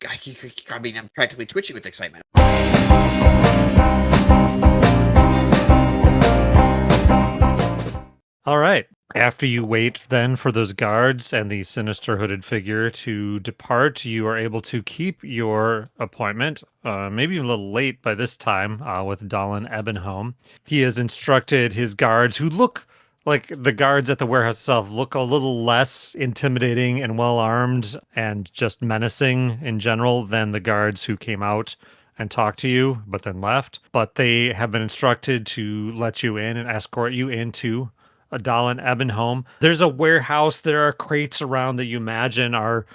I mean, I'm practically twitching with excitement. All right. After you wait then for those guards and the sinister hooded figure to depart, you are able to keep your appointment, maybe a little late by this time, with Dallin Ebenholm. He has instructed his guards, who look like the guards at the warehouse itself, look a little less intimidating and well-armed and just menacing in general than the guards who came out and talked to you, but then left. But they have been instructed to let you in and escort you into a Dallin Ebenholm. There's a warehouse. There are crates around that you imagine are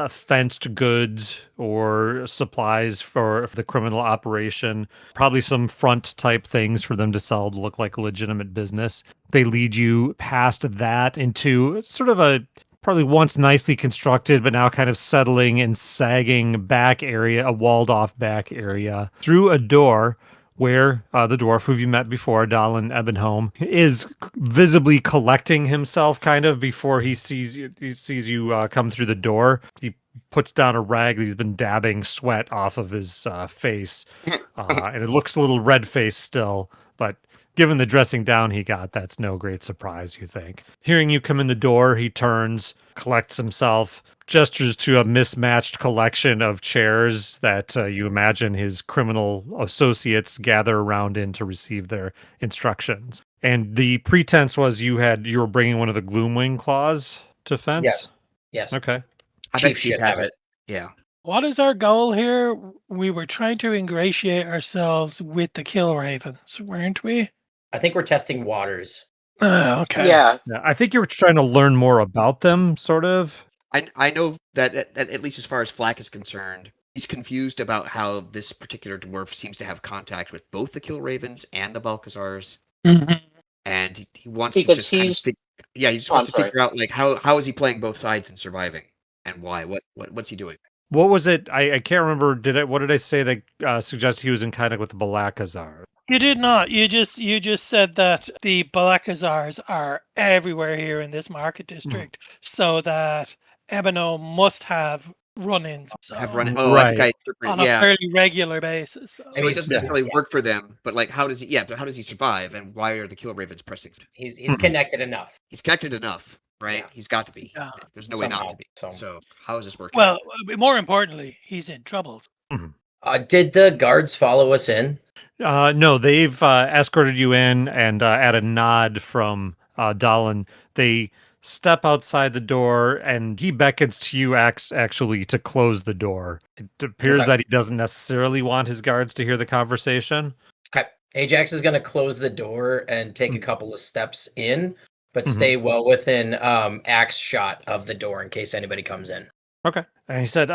fenced goods or supplies for the criminal operation. Probably some front type things for them to sell to look like a legitimate business. They lead you past that into sort of a probably once nicely constructed, but now kind of settling and sagging back area, a walled off back area through a door where the dwarf who you met before, Dallin Ebenholm, is visibly collecting himself kind of before he sees you come through the door. He puts down a rag that he's been dabbing sweat off of his face, and it looks a little red-faced still, but given the dressing down he got, that's no great surprise, you think. Hearing you come in the door, he turns, collects himself, gestures to a mismatched collection of chairs that you imagine his criminal associates gather around in to receive their instructions. And the pretense was you were bringing one of the Gloomwing claws to fence? Yes. Yes. Okay. I bet Chief has it. Yeah. What is our goal here? We were trying to ingratiate ourselves with the Killravens, weren't we? I think we're testing waters. Okay. Yeah. I think you were trying to learn more about them, sort of. I know that at least as far as Flack is concerned, he's confused about how this particular dwarf seems to have contact with both the Killravens and the Balcazars. Mm-hmm. And he wants Because to just he just wants to figure out like how is he playing both sides and surviving, and why? What's he doing? What was it? I can't remember. What did I say that suggested he was in contact with the Balcazar? You did not. You just said that the Balcazars are everywhere here in this market district, so that Ebeno must have run-ins. Have run-ins. Oh, right. I think I interpreted, on a fairly regular basis. So. I mean, it doesn't necessarily work for them, but like, how does he? Yeah, but how does he survive? And why are the Killravens pressing? He's connected enough. He's connected enough, right? Yeah. He's got to be. Yeah. There's no way not to be. So how is this working? Well, more importantly, he's in trouble. Mm-hmm. Did the guards follow us in? No, they've escorted you in, and at a nod from Dallin, they step outside the door, and he beckons to you actually to close the door. It appears that he doesn't necessarily want his guards to hear the conversation. Okay. Ajax is going to close the door and take a couple of steps in, but stay well within axe shot of the door in case anybody comes in. Okay. And he said,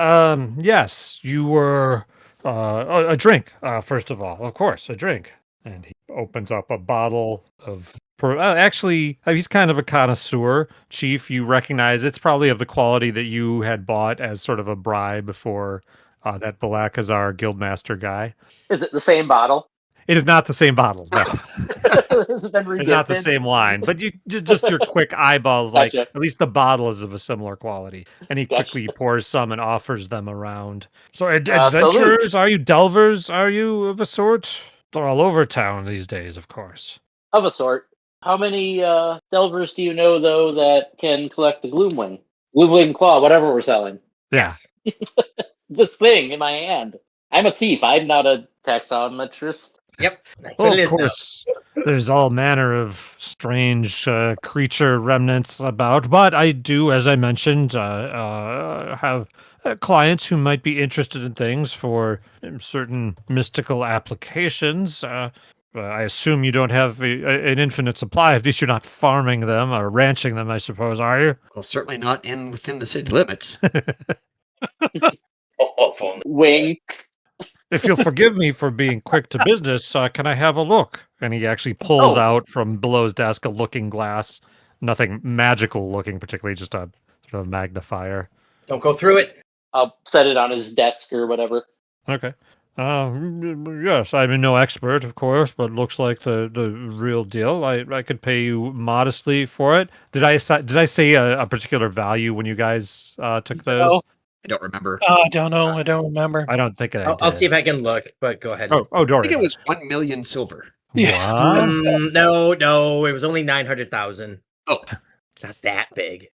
yes, you were... a drink, first of all. Of course, a drink. And he opens up a bottle of... actually, he's kind of a connoisseur. Chief, you recognize it's probably of the quality that you had bought as sort of a bribe for that Balcazar Guildmaster guy. Is it the same bottle? It is not the same bottle, no. It's not the same wine, but you just your quick eyeballs, like, Gotcha. at least the bottle is of a similar quality. And he quickly pours some and offers them around. So adventurers, are you delvers? Are you of a sort? They're all over town these days, of course. Of a sort. How many delvers do you know, though, that can collect the Gloomwing? Gloomwing Claw, whatever we're selling. Yeah. This thing in my hand. I'm a thief. I'm not a taxometrist. Yep. That's what it is. Of course, there's all manner of strange creature remnants about, but I do, as I mentioned, have clients who might be interested in things for certain mystical applications. I assume you don't have an infinite supply. At least you're not farming them or ranching them, I suppose, are you? Well, certainly not within the city limits. Wink. If you'll forgive me for being quick to business, can I have a look? And he actually pulls out from below his desk a looking glass. Nothing magical looking, particularly just a sort of magnifier. Don't go through it. I'll set it on his desk or whatever. Okay. Yes, I'm no expert, of course, but looks like the real deal. I could pay you modestly for it. Did I say a particular value when you guys took those? I don't remember. Oh, I don't know. I don't remember. I don't think I I'll see if did. I can look, but go ahead. Oh, I Dory. think it was 1 million silver. Yeah. What? No, it was only 900,000. Oh, Not that big.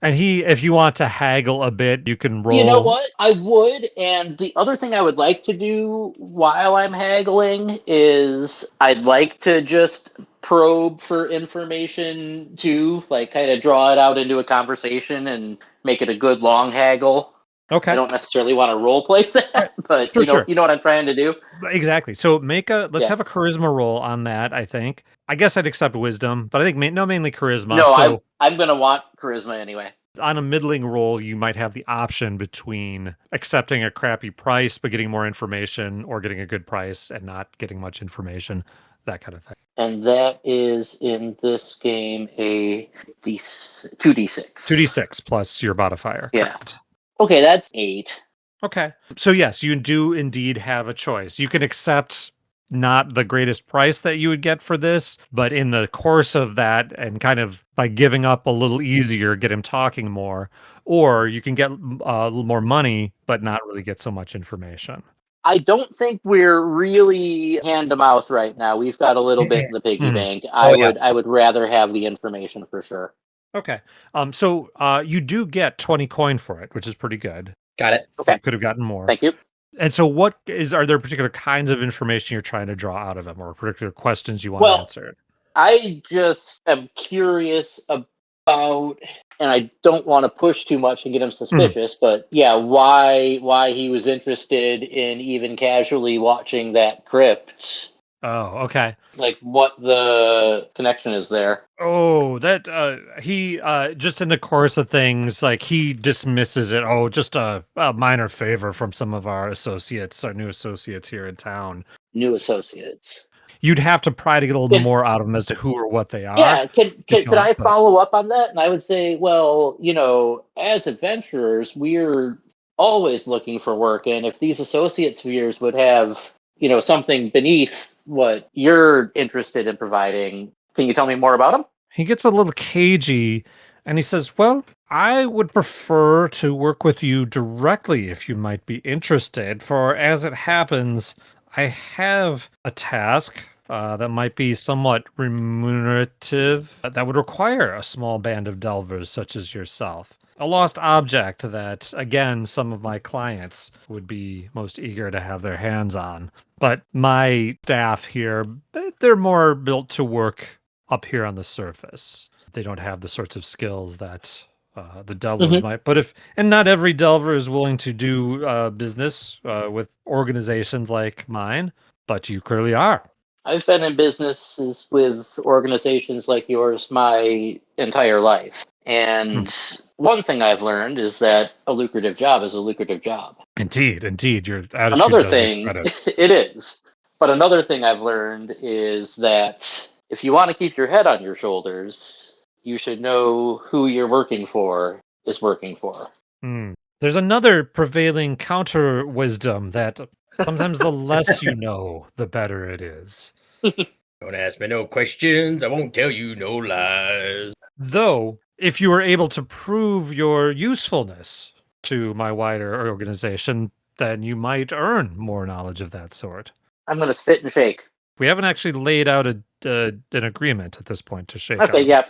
And if you want to haggle a bit, you can roll. You know what? I would. And the other thing I would like to do while I'm haggling is I'd like to just probe for information too, like kind of draw it out into a conversation and make it a good long haggle. Okay. I don't necessarily want to role play that, but For sure. you know what I'm trying to do. Exactly. So let's Yeah. have a charisma roll on that, I think. I guess I'd accept wisdom, but I think mainly charisma. No, So I'm gonna want charisma anyway. on a middling roll, you might have the option between accepting a crappy price but getting more information, or getting a good price and not getting much information, that kind of thing. And that is in this game a 2d6. 2d6 plus your modifier. Yeah. Correct. Okay, that's 8. Okay. So yes, you do indeed have a choice. You can accept not the greatest price that you would get for this, but in the course of that, and kind of by giving up a little easier, get him talking more, or you can get a little more money, but not really get so much information. I don't think we're really hand to mouth right now. We've got a little bit in the piggy Mhm. bank. yeah. I would rather have the information for sure. Okay. So you do get 20 coin for it, which is pretty good. Got it. Okay. You could have gotten more. Thank you. And so are there particular kinds of information you're trying to draw out of him, or particular questions you want Well, answered? I just am curious about, and I don't want to push too much and get him suspicious, but yeah, why he was interested in even casually watching that crypt. Oh, okay. Like what the connection is there. Oh, that he just in the course of things, like he dismisses it. Oh, just a minor favor from some of our associates, our new associates here in town. New associates. You'd have to pry to get a little more out of them as to who or what they are. Yeah, could I want, but- follow up on that? And I would say, well, as adventurers, we're always looking for work, and if these associates of yours would have, something beneath what you're interested in providing, can you tell me more about them? He gets a little cagey and he says, well, I would prefer to work with you directly if you might be interested, for as it happens, I have a task that might be somewhat remunerative that would require a small band of delvers such as yourself. A lost object that, again, some of my clients would be most eager to have their hands on. But my staff here, they're more built to work up here on the surface. They don't have the sorts of skills that the delvers might. But and not every delver is willing to do business with organizations like mine, but you clearly are. I've been in businesses with organizations like yours my entire life. And one thing I've learned is that a lucrative job is a lucrative job. Indeed. Your attitude Another does thing, it is. But another thing I've learned is that if you want to keep your head on your shoulders, you should know who you're working for is working for. There's another prevailing counter wisdom that sometimes the less you know, the better it is. Don't ask me no questions. I won't tell you no lies. Though, if you were able to prove your usefulness to my wider organization, then you might earn more knowledge of that sort. I'm going to spit and shake. We haven't actually laid out an agreement at this point to shake Okay, on. yeah,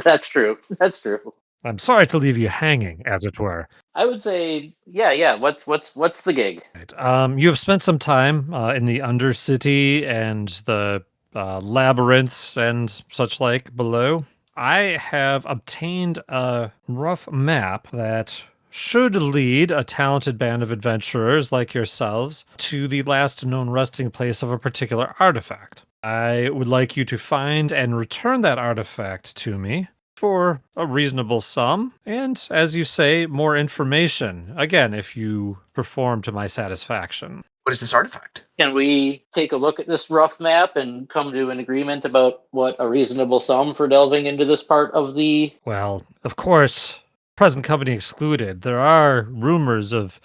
that's true. That's true. I'm sorry to leave you hanging, as it were. I would say, yeah. What's the gig? Right. You have spent some time in the Undercity and the labyrinths and such like below. I have obtained a rough map that should lead a talented band of adventurers like yourselves to the last known resting place of a particular artifact. I would like you to find and return that artifact to me for a reasonable sum, and, as you say, more information. Again, if you perform to my satisfaction. What is this artifact? Can we take a look at this rough map and come to an agreement about what a reasonable sum for delving into this part of the... Well, of course, present company excluded, there are rumors of,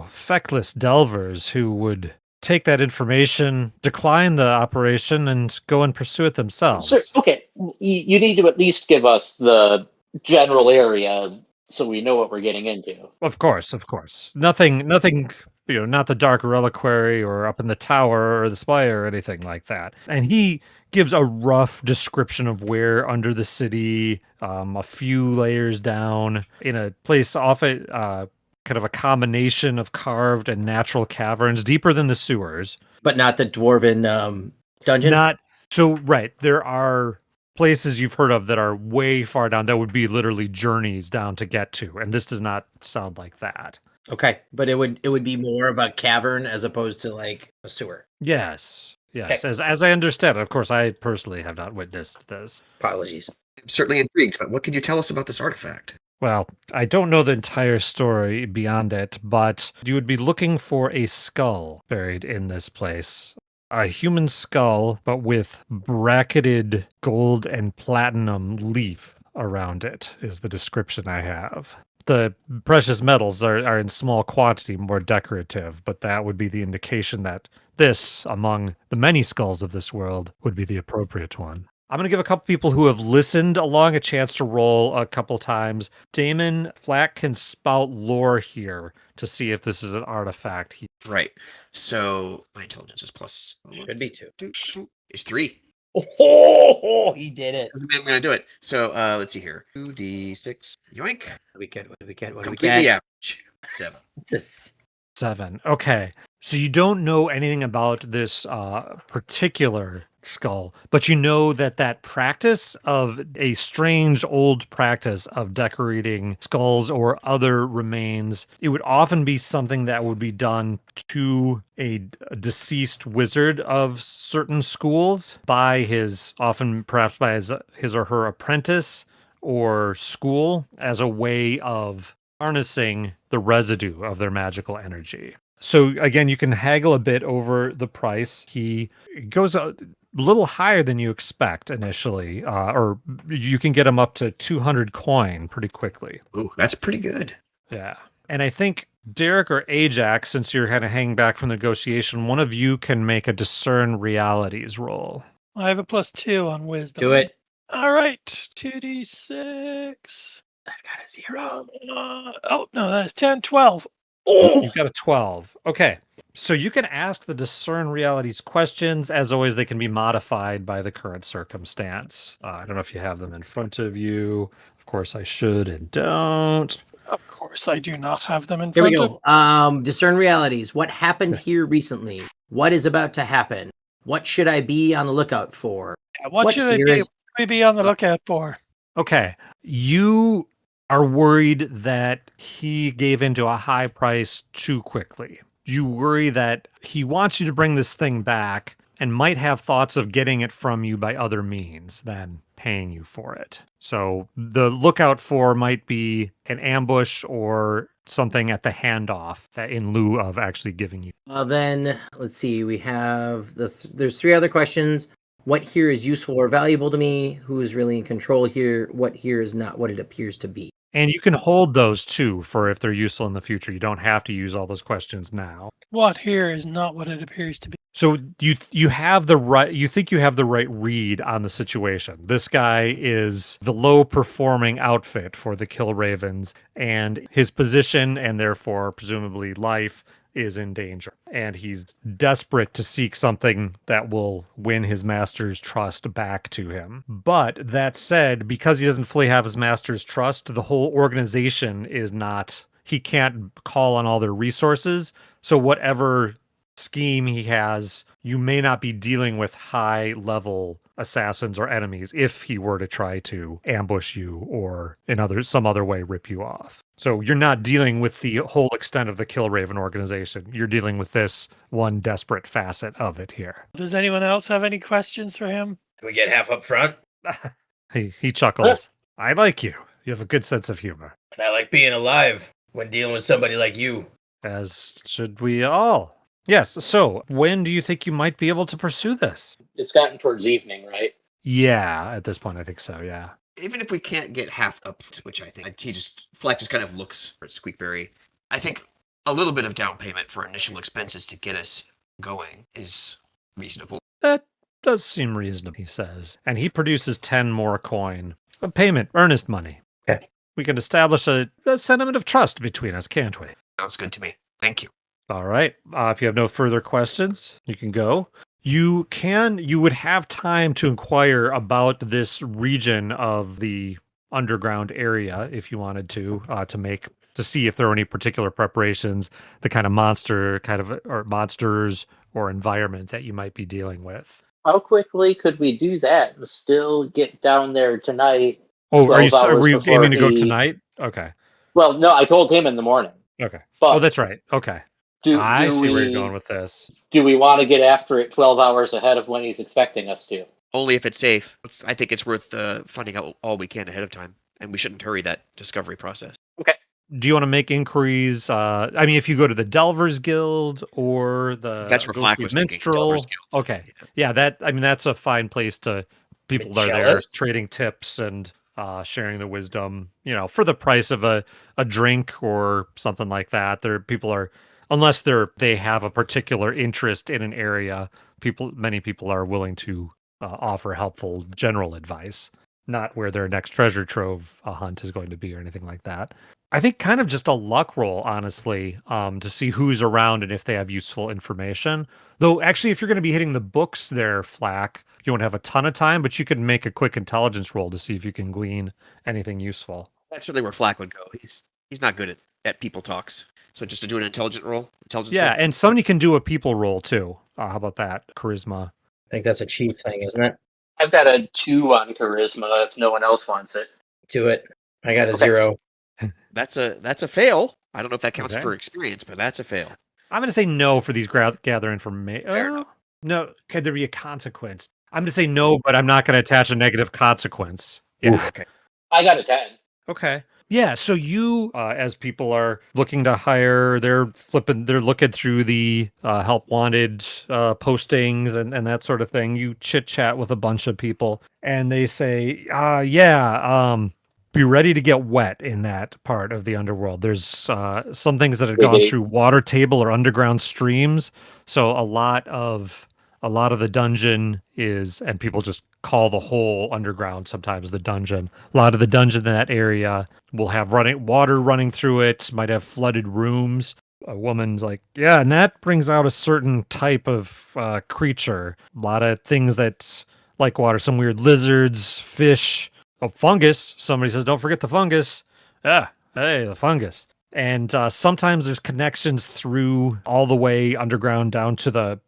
feckless delvers who would take that information, decline the operation, and go and pursue it themselves. Sure. Okay, you need to at least give us the general area so we know what we're getting into. Of course. Nothing, not the Dark Reliquary or up in the tower or the spire or anything like that. And he gives a rough description of where under the city, a few layers down, in a place off it, kind of a combination of carved and natural caverns, deeper than the sewers. But not the dwarven dungeon? Right. There are places you've heard of that are way far down that would be literally journeys down to get to, and this does not sound like that. Okay, but it would be more of a cavern as opposed to like a sewer. Yes. Okay. As I understand it. Of course, I personally have not witnessed this. Apologies. I'm certainly intrigued, but what can you tell us about this artifact? Well, I don't know the entire story beyond it, but you would be looking for a skull buried in this place. A human skull, but with bracketed gold and platinum leaf around it, is the description I have. The precious metals are in small quantity, more decorative, but that would be the indication that this, among the many skulls of this world, would be the appropriate one. I'm going to give a couple people who have listened along a chance to roll a couple times. Damon Flack can spout lore here to see if this is an artifact. Right. So my intelligence is plus. Should be 2. It's 3. Oh, he did it. I'm gonna do it. So let's see here. 2d6. Yoink. What do we get? Completely average. 7. It's 7. Okay. So you don't know anything about this particular skull, but you know that practice of a strange old practice of decorating skulls or other remains, it would often be something that would be done to a deceased wizard of certain schools by perhaps by his or her apprentice or school, as a way of harnessing the residue of their magical energy. So again, you can haggle a bit over the price. He goes a little higher than you expect initially, or you can get him up to 200 coin pretty quickly. Ooh, that's pretty good. Yeah. And I think Derek or Ajax, since you're kind of hanging back from negotiation, one of you can make a discern realities roll. I have a +2 on wisdom. do it. All right, 2d6. I've got a 0. Oh no, that is 10, 12. Oh, You've got a 12. Okay. So you can ask the discern realities questions. As always, they can be modified by the current circumstance. I don't know if you have them in front of you. Of course, I should and don't. Of course, I do not have them in here we front go. Discern realities. What happened here recently? What is about to happen? What should I be on the lookout for? What should we be on the lookout for? Okay. You are worried that he gave into a high price too quickly. You worry that he wants you to bring this thing back and might have thoughts of getting it from you by other means than paying you for it. So the lookout for might be an ambush or something at the handoff that in lieu of actually giving you. Then let's see. We have there's 3 other questions. What here is useful or valuable to me? Who is really in control here? What here is not what it appears to be? And you can hold those too for if they're useful in the future. You don't have to use all those questions now. What here is not what it appears to be. So you have the right, you think you have the right read on the situation. This guy is the low performing outfit for the Killravens, and his position and therefore presumably life is in danger. And he's desperate to seek something that will win his master's trust back to him. But that said, because he doesn't fully have his master's trust, the whole organization is not, he can't call on all their resources. So whatever scheme he has, you may not be dealing with high level assassins or enemies if he were to try to ambush you or in some other way rip you off. So you're not dealing with the whole extent of the Killraven organization. You're dealing with this one desperate facet of it here. Does anyone else have any questions for him? Can we get half up front? He chuckles. I like you. You have a good sense of humor. And I like being alive when dealing with somebody like you. As should we all. Yes, so when do you think you might be able to pursue this? It's gotten towards evening, right? Yeah, at this point I think so, yeah. Even if we can't get half up, which I think Fleck just kind of looks at Squeakberry. I think a little bit of down payment for initial expenses to get us going is reasonable. That does seem reasonable, he says. And he produces 10 more coin. A payment, earnest money. Okay. we can establish a sentiment of trust between us, can't we? Sounds good to me. Thank you. All right. If you have no further questions, you can go. You would have time to inquire about this region of the underground area if you wanted to see if there are any particular preparations, the kind of monsters or environment that you might be dealing with. How quickly could we do that and still get down there tonight? Oh, 12 are hours we before aiming to go he- tonight? Okay. Well, no, I told him in the morning. Okay. But Oh, that's right. Okay. I see where you're going with this. Do we want to get after it 12 hours ahead of when he's expecting us to? Only if it's safe. I think it's worth finding out all we can ahead of time, and we shouldn't hurry that discovery process. Okay. Do you want to make inquiries? I mean, if you go to the Delvers Guild or the That's where Flack Ghostly was thinking, Minstrel. Delvers Guild. Okay. Yeah, that's a fine place to people that are there Jealous? trading tips and sharing the wisdom, for the price of a drink or something like that. People are, unless they have a particular interest in an area, many people are willing to offer helpful general advice, not where their next treasure trove hunt is going to be or anything like that. I think kind of just a luck roll, honestly, to see who's around and if they have useful information. Though, actually, if you're going to be hitting the books there, Flack, you won't have a ton of time, but you can make a quick intelligence roll to see if you can glean anything useful. That's really where Flack would go. He's not good at people talks. So just to do an intelligence roll. Yeah, and somebody can do a people roll, too. How about that? Charisma. I think that's a chief thing, isn't it? I've got a 2 on charisma if no one else wants it. Do it. I got a Okay. 0. That's a fail. I don't know if that counts Okay. for experience, but that's a fail. I'm going to say no for these gather information. Fair enough. No, could there be a consequence? I'm going to say no, but I'm not going to attach a negative consequence. Yeah. Okay. I got a 10. Okay. Yeah. So you, as people are looking to hire, they're looking through the help wanted postings and that sort of thing. You chit chat with a bunch of people and they say, be ready to get wet in that part of the underworld. There's some things that have gone through water table or underground streams. So a lot of the dungeon is, and people just call the whole underground sometimes the dungeon. A lot of the dungeon in that area will have water running through it, might have flooded rooms. A woman's like, yeah, and that brings out a certain type of creature. A lot of things that like water, some weird lizards, fish, fungus. Somebody says, don't forget the fungus. Yeah, hey, the fungus. And sometimes there's connections through all the way underground down to the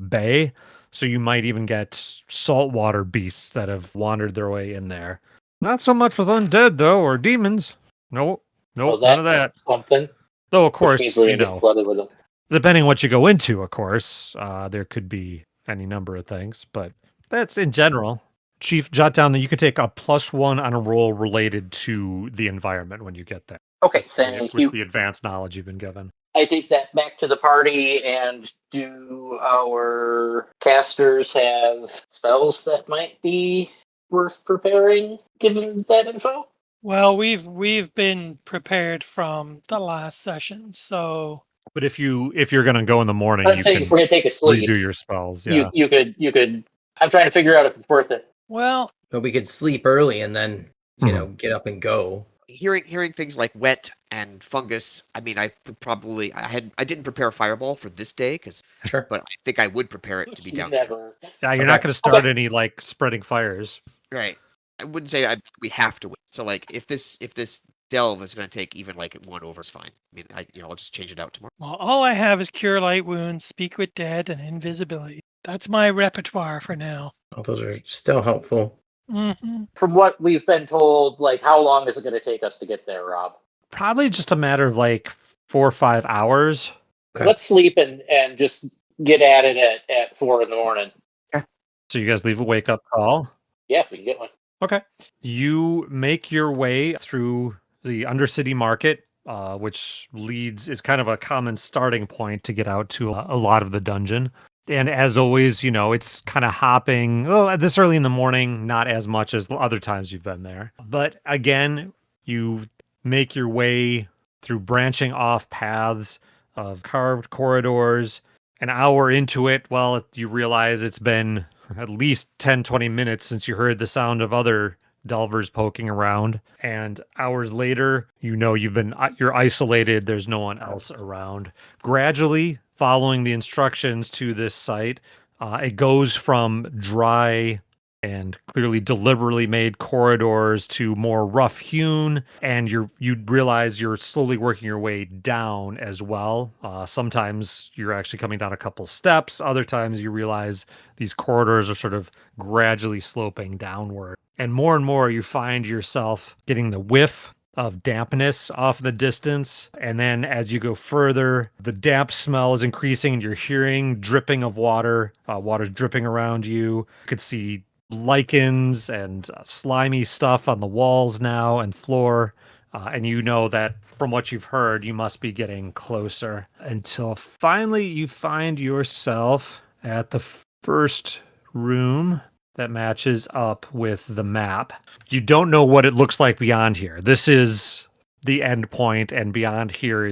bay. So you might even get saltwater beasts that have wandered their way in there. Not so much with undead, though, or demons. Nope, Well, none of that. Something. Though, of Which course, means we're gonna get flooded with them. depending on what you go into, of course, there could be any number of things. But that's in general. Chief, jot down that you could take a +1 on a roll related to the environment when you get there. Okay, thank with you. the advanced knowledge you've been given. I take that back to the party, and do our casters have spells that might be worth preparing, given that info? Well, we've been prepared from the last session, so But if you're going to go in the morning, I'm you saying can if we're gonna take a sleep, redo your spells. Yeah. you could. I'm trying to figure out if it's worth it. well, But we could sleep early and then, Mhm. get up and go. Hearing things like wet and fungus. I mean, I didn't prepare a fireball for this day Sure. but I think I would prepare it to be down there. Never. Yeah, you're Okay. not going to start any like spreading fires. Right. I wouldn't say we have to wait. So like if this delve is going to take even like 1 over, it's fine. I mean, I'll just change it out tomorrow. well, all I have is cure light wounds, speak with dead, and invisibility. That's my repertoire for now. All those are still helpful. Hmm. From what we've been told, like how long is it going to take us to get there, Rob? Probably just a matter of like 4 or 5 hours. Okay. Let's sleep and just get at it at 4 in the morning. So you guys leave a wake up call. Yeah, if we can get one. Okay. You make your way through the Undercity Market, which is kind of a common starting point to get out to a lot of the dungeon. And as always, it's kind of hopping this early in the morning, not as much as the other times you've been there. But again, you make your way through branching off paths of carved corridors. An hour into it, you realize it's been at least 10, 20 minutes since you heard the sound of other delvers poking around. And hours later, you're isolated. There's no one else around. Gradually, following the instructions to this site, it goes from dry and clearly deliberately made corridors to more rough hewn, and you realize you're slowly working your way down as well. Sometimes you're actually coming down a couple steps. Other times you realize these corridors are sort of gradually sloping downward. And more you find yourself getting the whiff of dampness off in the distance. And then as you go further, the damp smell is increasing and you're hearing dripping of water, water dripping around you. You could see lichens and slimy stuff on the walls now and floor. And you know that from what you've heard, you must be getting closer until finally you find yourself at the first room that matches up with the map. You don't know what it looks like beyond here. This is the end point, and beyond here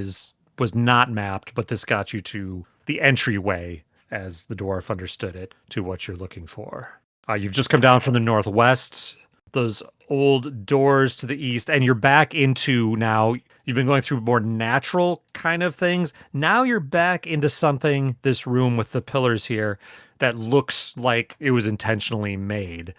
was not mapped, but this got you to the entryway, as the dwarf understood it, to what you're looking for. You've just come down from the northwest, those old doors to the east, and you're back into now. You've been going through more natural kind of things. Now you're back into something, this room with the pillars here, that looks like it was intentionally made.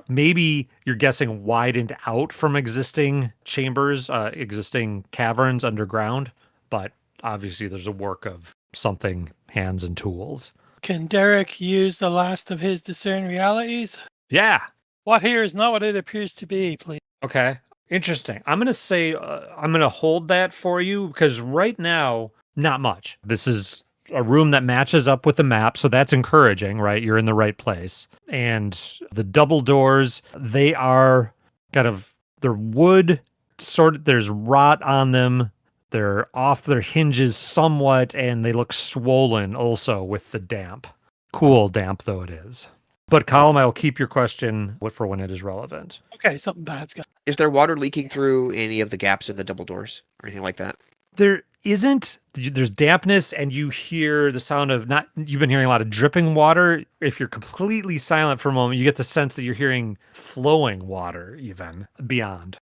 Maybe you're guessing widened out from existing chambers, existing caverns underground, but obviously there's a work of something, hands and tools. Can Derek use the last of his discern realities? Yeah. What here is not what it appears to be, please. Okay. Interesting. I'm going to say, I'm going to hold that for you because right now, not much. This is a room that matches up with the map, so that's encouraging, right? You're in the right place. And the double doors, they are they're wood, there's rot on them. They're off their hinges somewhat, and they look swollen also with the damp. Cool damp, though it is. But Colin, I'll keep your question for when it is relevant. Okay, something bad's got. Is there water leaking through any of the gaps in the double doors or anything like that? There isn't. There's dampness, and you hear the sound of you've been hearing a lot of dripping water. If you're completely silent for a moment, you get the sense that you're hearing flowing water even beyond.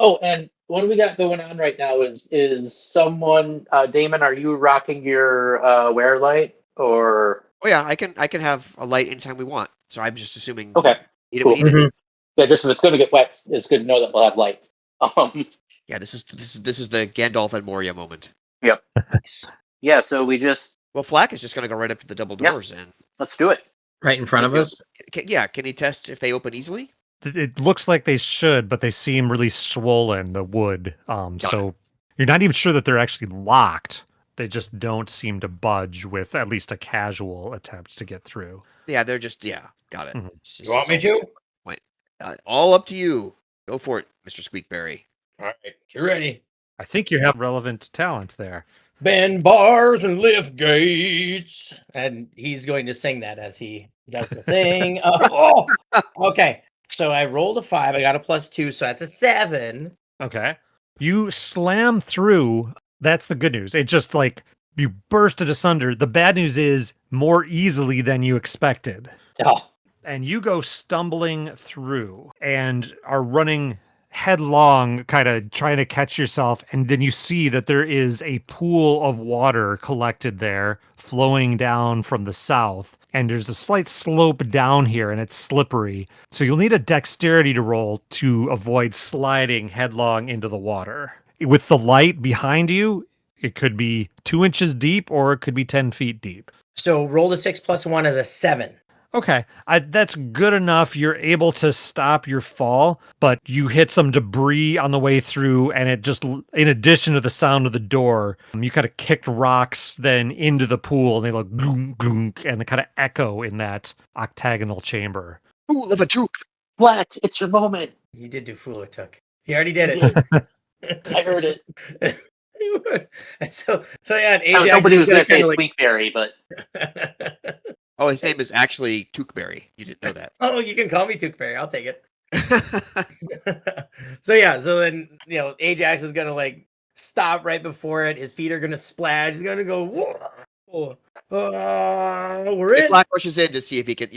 Oh, and what do we got going on right now is someone, Damon, are you rocking your wear light or? Oh yeah, I can have a light anytime we want. So I'm just assuming. Okay, We need it. Yeah, just if it's going to get wet, it's good to know that we'll have light. Yeah, this is the Gandalf and Moria moment. Yep. Yeah, so we just. Well, Flack is just going to go right up to the double doors and. Let's do it. Right in front of us? Can he test if they open easily? It looks like they should, but they seem really swollen, the wood. So you're not even sure that they're actually locked. They just don't seem to budge with at least a casual attempt to get through. Yeah, they're just, got it. Mhm. You want me to? Wait, all up to you. Go for it, Mr. Squeakberry. All right, you ready? I think you have relevant talent there. Bend bars and lift gates. And he's going to sing that as he does the thing. Okay. So I rolled a 5. I got a +2, so that's a 7. Okay. You slam through. That's the good news. It just you burst it asunder. The bad news is more easily than you expected. Oh, And you go stumbling through and are running headlong, kind of trying to catch yourself. And then you see that there is a pool of water collected there, flowing down from the south. And there's a slight slope down here, and it's slippery. So you'll need a dexterity to roll to avoid sliding headlong into the water. With the light behind you, it could be 2 inches deep, or it could be 10 feet deep. so roll a 6 + 1 as a 7. Okay, that's good enough. You're able to stop your fall, but you hit some debris on the way through, and it just, in addition to the sound of the door, you kind of kicked rocks then into the pool, and they look gloom, gloom, and they kind of echo in that octagonal chamber. Ooh, Levatook. Black, it's your moment. You did do Fool It Took. He already did it. I heard it. so yeah, and I was Ajax hoping he was is going to say kinda Squeakberry, but. Oh, his name is actually Tookberry. You didn't know that. Oh, you can call me Tookberry. I'll take it. So then, Ajax is gonna stop right before it. His feet are gonna splash. He's gonna go, whoa. We're If in. Flack rushes in to see if he can,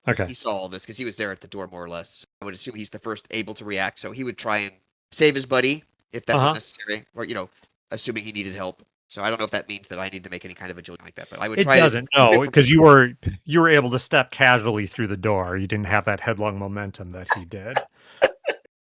Okay. He saw all this because he was there at the door more or less. I would assume he's the first able to react, so he would try and save his buddy if that was necessary, or assuming he needed help. So I don't know if that means that I need to make any kind of agility like that, but I would It try. doesn't, no, because you were able to step casually through the door. You didn't have that headlong momentum that he did.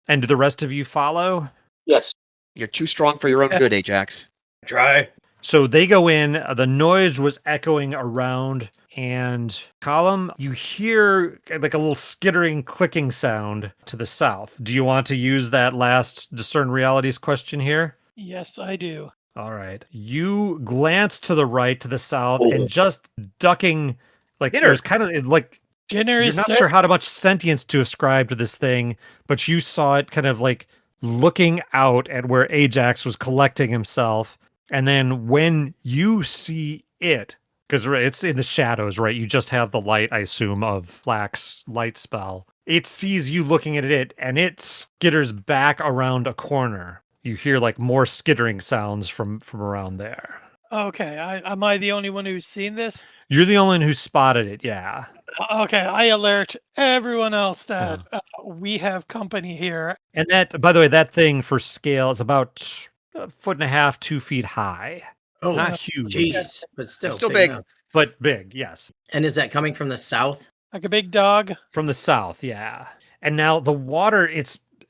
And do the rest of you follow? Yes. You're too strong for your own good, Ajax. Try. So they go in. The noise was echoing around, and Column, you hear like a little skittering, clicking sound to the south. Do you want to use that last discern realities question here? Yes, I do. All right. You glance to the right, to the south, Oh. and just ducking, like Dinner. there's kind of like Dinner you're is not sure how much sentience to ascribe to this thing, but you saw it kind of like looking out at where Ajax was collecting himself. And then when you see it, because it's in the shadows, right? You just have the light, I assume, of Flack's light spell. It sees you looking at it, and it skitters back around a corner. You hear like more skittering sounds from around there. Okay, am I the only one who's seen this? You're the only one who spotted it, yeah. Okay, I alert everyone else that we have company here. And that, by the way, that thing for scale is about a foot and a half, 2 feet high. Oh, Not huge, jeez, but still, Still big. enough. but big, yes. And is that coming from the south? Like a big dog. From the south, yeah. And now the water,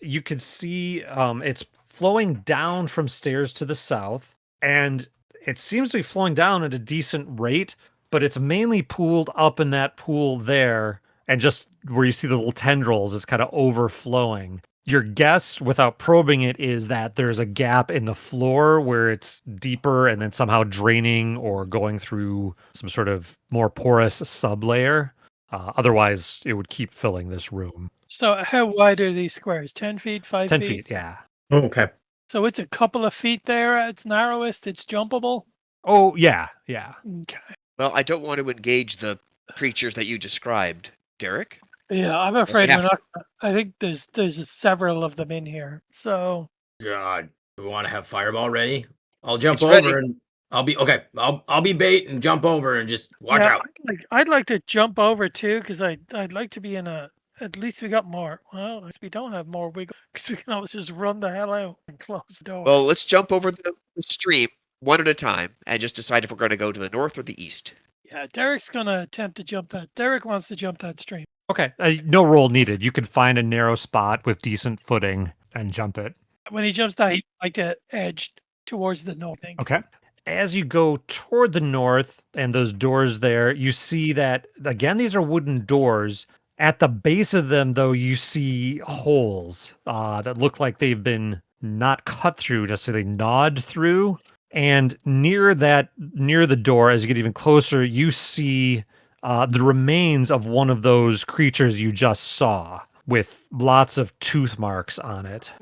you can see it's flowing down from stairs to the south, and it seems to be flowing down at a decent rate, but it's mainly pooled up in that pool there, and just where you see the little tendrils, it's kind of overflowing. Your guess, without probing it, is that there's a gap in the floor where it's deeper and then somehow draining or going through some sort of more porous sublayer. Otherwise, it would keep filling this room. So how wide are these squares? 10 feet, 5 10 feet? feet, yeah. Oh, okay. So it's a couple of feet there at its narrowest. It's jumpable. Oh, yeah. Okay. Well, I don't want to engage the creatures that you described, Derek. Yeah, I'm afraid have we're not. I think there's several of them in here. So God, do we want to have fireball ready? I'll jump It's over ready. and I'll be okay. I'll be bait and jump over and just watch yeah, out. I'd like to jump over too because I'd like to be in a. At least we got more. Well, at least we don't have more wiggle because we can always just run the hell out and close the door. Well, let's jump over the stream one at a time and just decide if we're going to go to the north or the east. Yeah, Derek's gonna attempt to jump that. Derek wants to jump that stream. Okay. No roll needed. You can find a narrow spot with decent footing and jump it. When he jumps that, he'd like to edge towards the north. I think. Okay. As you go toward the north and those doors there, you see that, again, these are wooden doors. At the base of them, though, you see holes that look like they've been not cut through, necessarily gnawed through. And near the door, as you get even closer, you see the remains of one of those creatures you just saw with lots of tooth marks on it.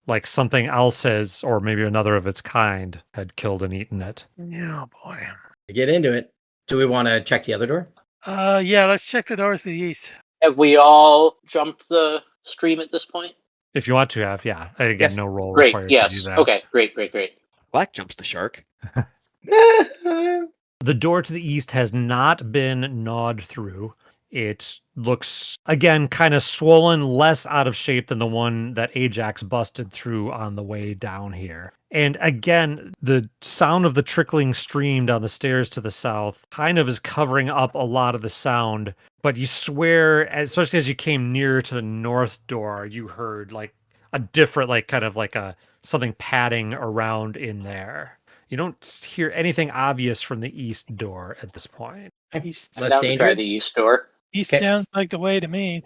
Like something else has, or maybe another of its kind, had killed and eaten it. Yeah, boy. Get into it. Do we want to check the other door? Yeah, let's check the door to the east. Have we all jumped the stream at this point? If you want to have, yeah. And again, Yes. no roll Great. required to do Yes. that. Okay. Great. Black jumps the shark. The door to the east has not been gnawed through. It looks, again, kind of swollen, less out of shape than the one that Ajax busted through on the way down here. And again, the sound of the trickling stream down the stairs to the south kind of is covering up a lot of the sound. But you swear, especially as you came nearer to the north door, you heard like a different, like kind of like a something padding around in there. You don't hear anything obvious from the east door at this point. East, Less Now let's try danger? the east door. east Okay. sounds like the way to me.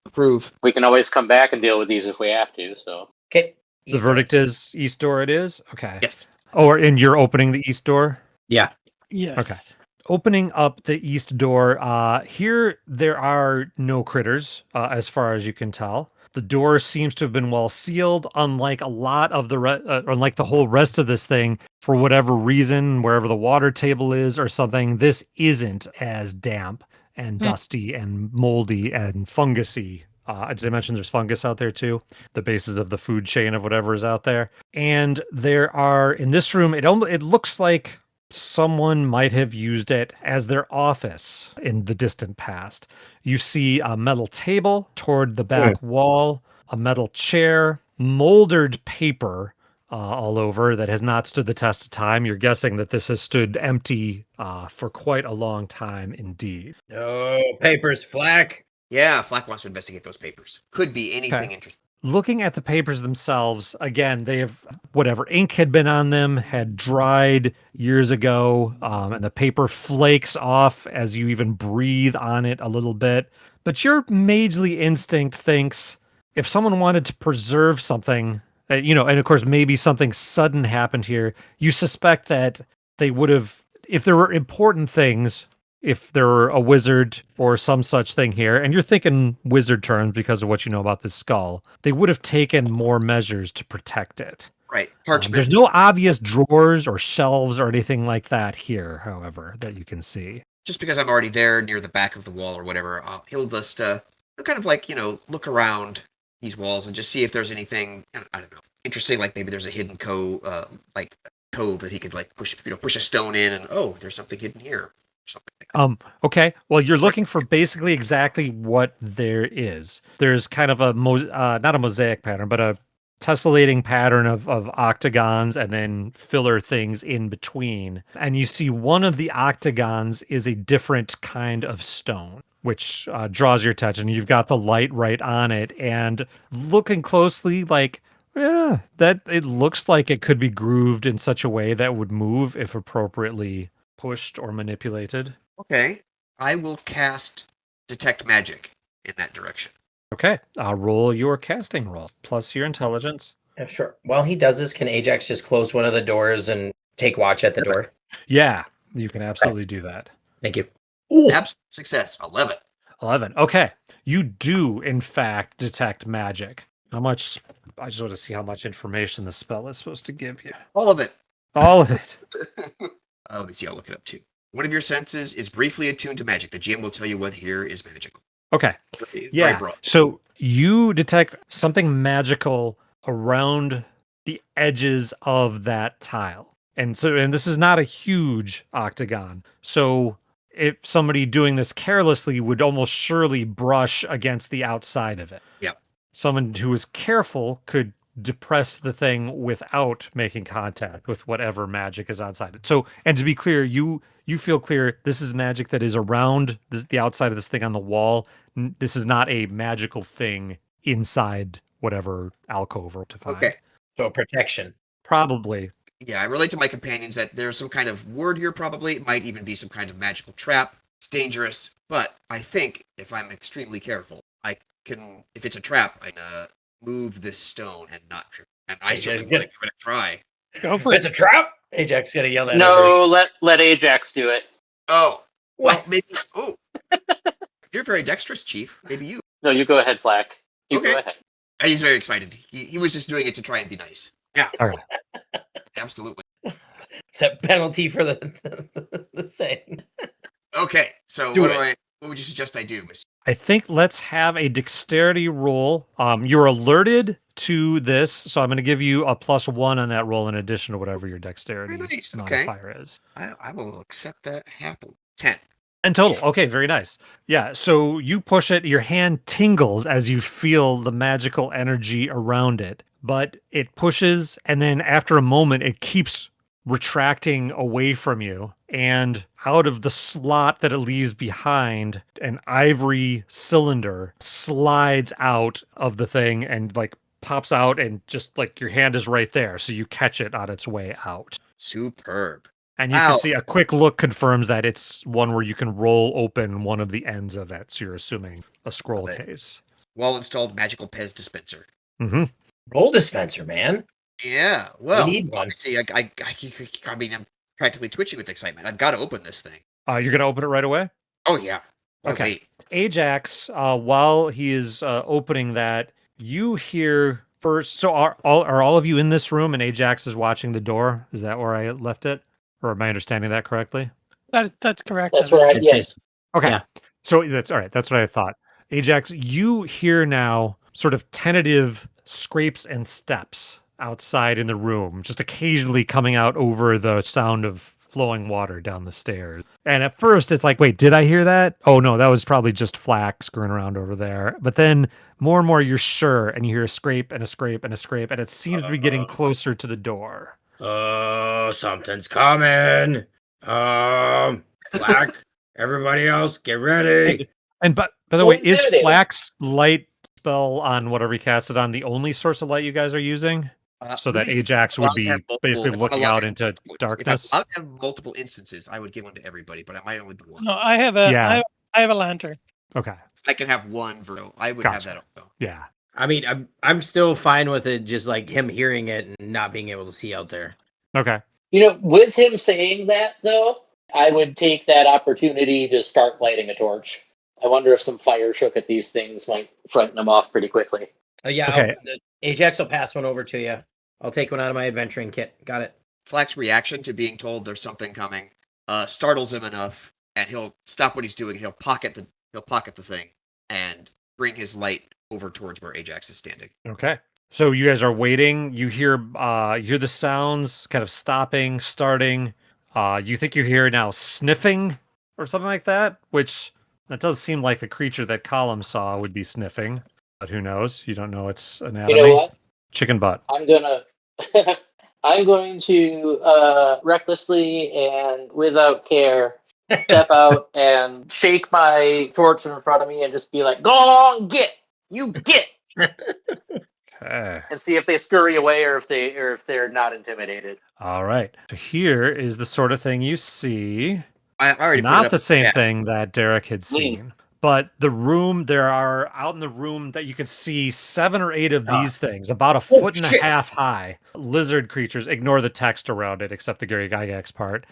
Approve. We can always come back and deal with these if we have to. So Okay. The verdict is east door it is? Okay. Yes. Oh, and you're opening the east door? Yeah. Yes. Opening up the east door, here there are no critters, as far as you can tell. The door seems to have been well sealed, unlike a lot of unlike the whole rest of this thing. For whatever reason, wherever the water table is or something, this isn't as damp and dusty and moldy and fungusy. Did I mention there's fungus out there too? The basis of the food chain of whatever is out there. And there are, in this room, it looks like someone might have used it as their office in the distant past. You see a metal table toward the back wall, a metal chair, moldered paper all over that has not stood the test of time. You're guessing that this has stood empty for quite a long time indeed. No papers, Flack. Yeah, Flack wants to investigate those papers. Could be anything interesting. Looking at the papers themselves, again, they have whatever ink had been on them had dried years ago, and the paper flakes off as you even breathe on it a little bit. But your magely instinct thinks if someone wanted to preserve something, and of course, maybe something sudden happened here, you suspect that they would have, if there were important things, if there were a wizard or some such thing here, and you're thinking wizard terms because of what you know about this skull, they would have taken more measures to protect it. Right. Parchment. There's no obvious drawers or shelves or anything like that here, however, that you can see. Just because I'm already there near the back of the wall or whatever, he'll just kind of like, look around these walls and just see if there's anything, I don't know, interesting, like maybe there's a hidden cove that he could like push a stone in and, oh, there's something hidden here. Something. Okay. Well, you're looking for basically exactly what there is. There's kind of a not a mosaic pattern, but a tessellating pattern of octagons and then filler things in between. And you see one of the octagons is a different kind of stone, which draws your attention. You've got the light right on it, and looking closely, like, yeah, that it looks like it could be grooved in such a way that would move if appropriately pushed or manipulated. Okay. I will cast Detect Magic in that direction. Okay. Roll your casting roll plus your intelligence. Yeah, sure. While he does this, can Ajax just close one of the doors and take watch at the door? Yeah, you can absolutely do that. Thank you. Ooh. Absolute success. 11. 11. Okay. You do, in fact, detect magic. How much? I just want to see how much information the spell is supposed to give you. All of it. All of it. Let me see. I'll look it up too. One of your senses is briefly attuned to magic. The GM will tell you what here is magical. Okay. Very broad. So you detect something magical around the edges of that tile. And this is not a huge octagon. So if somebody doing this carelessly would almost surely brush against the outside of it. Yeah. Someone who is careful could depress the thing without making contact with whatever magic is outside it. So, and to be clear, you feel clear this is magic that is around the outside of this thing on the wall. This is not a magical thing inside whatever alcove or to find. Okay. So protection. Probably. Yeah, I relate to my companions that there's some kind of word here probably. It might even be some kind of magical trap. It's dangerous, but I think if I'm extremely careful, I can, if it's a trap, I can move this stone and not trip. And I certainly want to give it a try. Go for it. It's a trap. Ajax got to yell that. No, let Ajax do it. Oh, well, maybe. Oh, you're very dexterous, Chief. Maybe you. No, you go ahead, Flack. You Okay. go ahead. He's very excited. He was just doing it to try and be nice. Yeah. All right. Absolutely. It's a penalty for the saying. Okay, so what would you suggest I do, Mr.? I think let's have a dexterity roll. You're alerted to this, so I'm going to give you a +1 on that roll in addition to whatever your dexterity modifier is. I will accept that happily. 10. And total. Okay, very nice. Yeah, so you push it, your hand tingles as you feel the magical energy around it, but it pushes, and then after a moment, it keeps retracting away from you, and out of the slot that it leaves behind, an ivory cylinder slides out of the thing and like pops out, and just like your hand is right there, so you catch it on its way out. Superb. And you can see a quick look confirms that it's one where you can roll open one of the ends of it, so you're assuming a scroll case. Wall installed magical Pez dispenser. Mm-hmm. Roll dispenser, man. Yeah, well, we need one. See, I mean, I'm practically twitching with excitement. I've got to open this thing. You're going to open it right away? Oh, yeah. Okay. Wait. Ajax, while he is opening that, you hear first. So are all of you in this room and Ajax is watching the door? Is that where I left it? Or am I understanding that correctly? That's correct. That's right. Yes. Okay. Yeah. So that's all right. That's what I thought. Ajax, you hear now sort of tentative scrapes and steps outside in the room, just occasionally coming out over the sound of flowing water down the stairs. And at first it's like, wait, did I hear that? Oh no, that was probably just Flack screwing around over there. But then more and more you're sure, and you hear a scrape and a scrape and a scrape, and it seems to be getting closer to the door. Something's coming. Flack, everybody else, get ready. And by the way, is intimidating. Flack's light spell on whatever he cast it on the only source of light you guys are using? So that Please, Ajax if would I'm be allowed to have basically multiple- looking if I'm out allowed into to have- darkness. If I'm allowed to have multiple instances, I would give one to everybody, but I might only be one. No, I have a Yeah. I have a lantern. Okay. I can have one Virgo. I would have Gotcha. that also. Yeah. I mean, I'm still fine with it, just like him hearing it and not being able to see out there. Okay. You know, with him saying that, though, I would take that opportunity to start lighting a torch. I wonder if some fire shook at these things might frighten them off pretty quickly. Yeah, Okay. Ajax will pass one over to you. I'll take one out of my adventuring kit. Got it. Flack's reaction to being told there's something coming startles him enough, and he'll stop what he's doing. He'll pocket the thing and bring his light over towards where Ajax is standing. Okay. So you guys are waiting. You hear the sounds kind of stopping, starting. You think you hear now sniffing or something like that, which that does seem like the creature that Column saw would be sniffing, but who knows? You don't know its anatomy. You know what? Chicken butt. I'm going to recklessly and without care step out and shake my torch in front of me and just be like, "Go on, get you get," Okay. and see if they scurry away or if they're not intimidated. All right. So here is the sort of thing you see. I already put it Not up the in same chat. thing that Derek had seen. But there are out in the room that you can see 7 or 8 of these things, about a foot and a half high. Lizard creatures. Ignore the text around it, except the Gary Gygax part.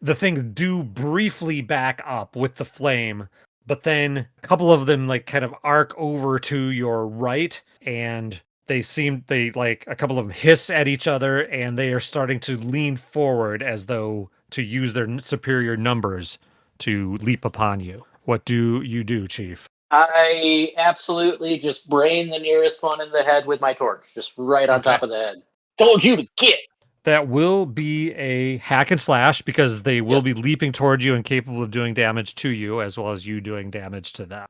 The thing do briefly back up with the flame, but then a couple of them like kind of arc over to your right, and a couple of them hiss at each other, and they are starting to lean forward as though to use their superior numbers to leap upon you. What do you do, Chief? I absolutely just brain the nearest one in the head with my torch, just right on top of the head. Told you to get. That will be a hack and slash because they will be leaping toward you and capable of doing damage to you as well as you doing damage to them.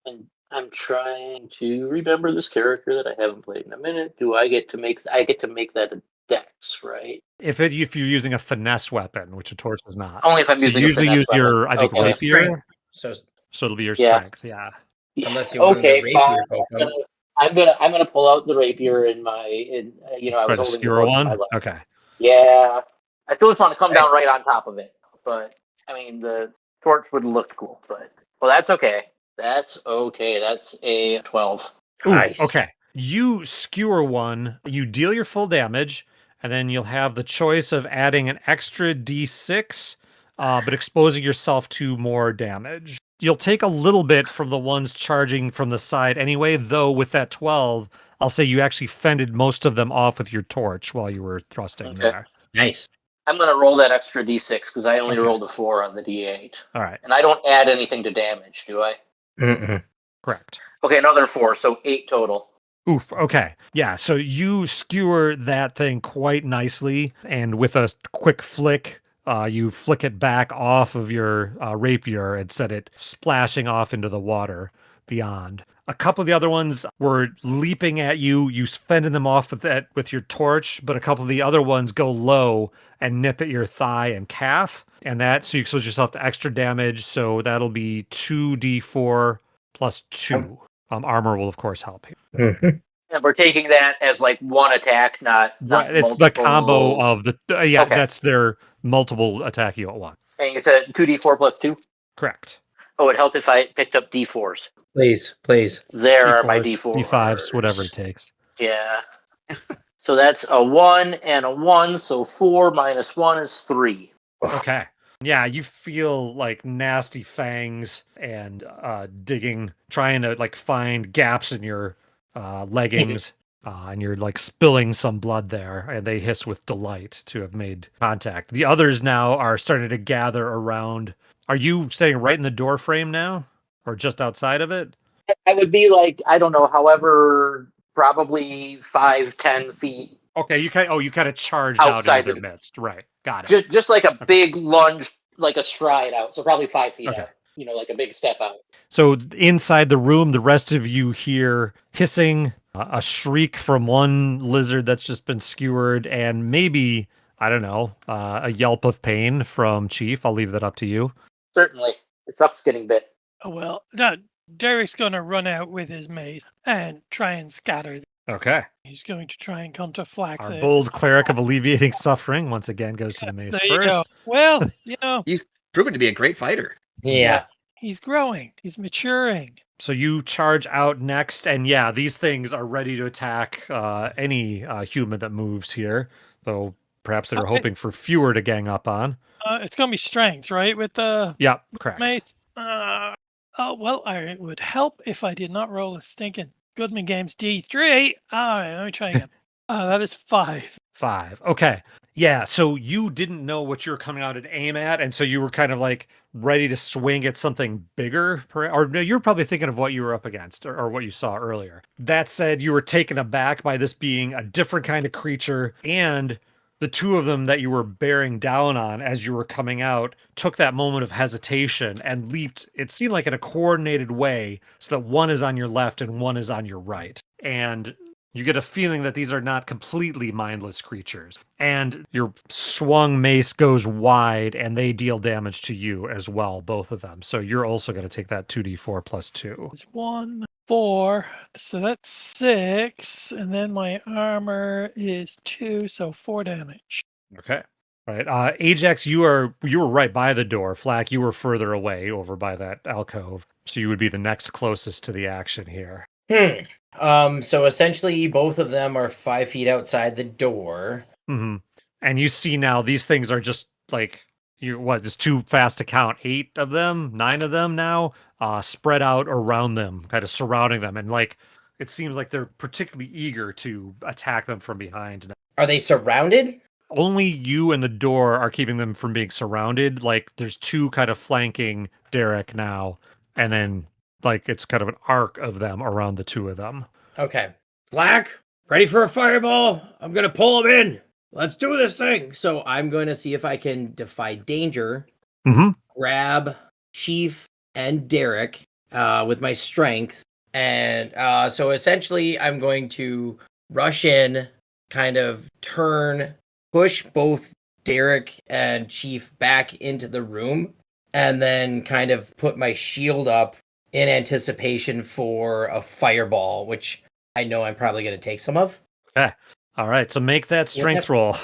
And I'm trying to remember this character that I haven't played in a minute. Do I get to make that a dex, right? If you're using a finesse weapon, which a torch is not. Only if I'm So using you a usually finesse use your, I think, Okay. rapier. Strength. So So it'll be your Yeah. strength, yeah. unless you want Okay, to fine. rapier poke them. I'm gonna pull out the rapier I was Try to holding the skewer torch in one? my left. Okay. Yeah, I still just want to come down right on top of it, but I mean the torch would look cool, but that's okay. That's okay. That's a 12. Ooh, Nice. okay. You skewer one, you deal your full damage, and then you'll have the choice of adding an extra d6, but exposing yourself to more damage. You'll take a little bit from the ones charging from the side anyway, though with that 12, I'll say you actually fended most of them off with your torch while you were thrusting Okay. there. Nice. I'm gonna roll that extra d6 because I only Okay. rolled a 4 on the d8, All right, and I don't add anything to damage, do I? Mm-mm. correct. Okay, another 4, so 8 total. Oof. Okay. Yeah. So you skewer that thing quite nicely, and with a quick flick, you flick it back off of your rapier and set it splashing off into the water beyond. A couple of the other ones were leaping at you. You fended them off with your torch, but a couple of the other ones go low and nip at your thigh and calf, and so you expose yourself to extra damage. So that'll be 2d4 plus 2. Armor will of course help here. Mhm. And we're taking that as like one attack, not Right, it's the multiple. combo of the Okay. That's their multiple attack you at once. And it's a 2d4 plus 2. Correct. Oh, it'd help if I picked up d4s. Please. There are my D4s, d4s. D5s, whatever it takes. Yeah. So that's a 1 and a 1, so 4 minus 1 is 3. Okay. Yeah, you feel like nasty fangs and digging, trying to like find gaps in your leggings, and you're like spilling some blood there, and they hiss with delight to have made contact. The others now are starting to gather around. Are you staying right in the door frame now, or just outside of it? I would be like, I don't know, however, probably 5-10 feet Okay, you kind of charged out Outside into the- their midst. Right. Got it. Just like a big lunge, like a stride out. So probably 5 feet Okay. out. Like a big step out. So inside the room, the rest of you hear hissing, a shriek from one lizard that's just been skewered, and maybe, I don't know, a yelp of pain from Chief. I'll leave that up to you. Certainly. It sucks getting bit. Oh, well, no, Derek's going to run out with his mace and try and scatter. Okay. He's going to try and come to Flax. Our bold cleric of alleviating suffering once again goes to the mace There you go. first. Well, He's proven to be a great fighter. Yeah. he's growing. He's maturing. So you charge out next, and yeah, these things are ready to attack any human that moves here, though perhaps they're Okay. hoping for fewer to gang up on. It's going to be strength, right? With the Yeah, correct. mace. Well, it would help if I did not roll a stinking Goodman Games D3. All right, let me try again. That is 5. 5. Okay. Yeah, so you didn't know what you were coming out and aim at, and so you were kind of like ready to swing at something bigger, or no, you're probably thinking of what you were up against or what you saw earlier. That said, you were taken aback by this being a different kind of creature, and the two of them that you were bearing down on as you were coming out took that moment of hesitation and leaped, it seemed like in a coordinated way, so that one is on your left and one is on your right. And you get a feeling that these are not completely mindless creatures. And your swung mace goes wide and they deal damage to you as well, both of them. So you're also going to take that 2d4 plus 2. It's 1, 4. So that's 6. And then my armor is 2, so 4 damage. Okay. Right. Ajax, you were right by the door. Flack, you were further away over by that alcove. So you would be the next closest to the action here. So essentially both of them are 5 feet outside the door. Mm-hmm. And you see now these things are just like it's too fast to count. 8 of them, 9 of them now, spread out around them, kind of surrounding them, and like it seems like they're particularly eager to attack them from behind. Are they surrounded? Only you and the door are keeping them from being surrounded. Like there's 2 kind of flanking Derek now, and then like it's kind of an arc of them around the 2 of them. Okay. Flack, ready for a fireball? I'm going to pull him in. Let's do this thing. So I'm going to see if I can defy danger, grab Chief and Derek with my strength. And so essentially I'm going to rush in, kind of turn, push both Derek and Chief back into the room, and then kind of put my shield up in anticipation for a fireball, which I know I'm probably going to take some of. Okay. All right. So make that strength roll.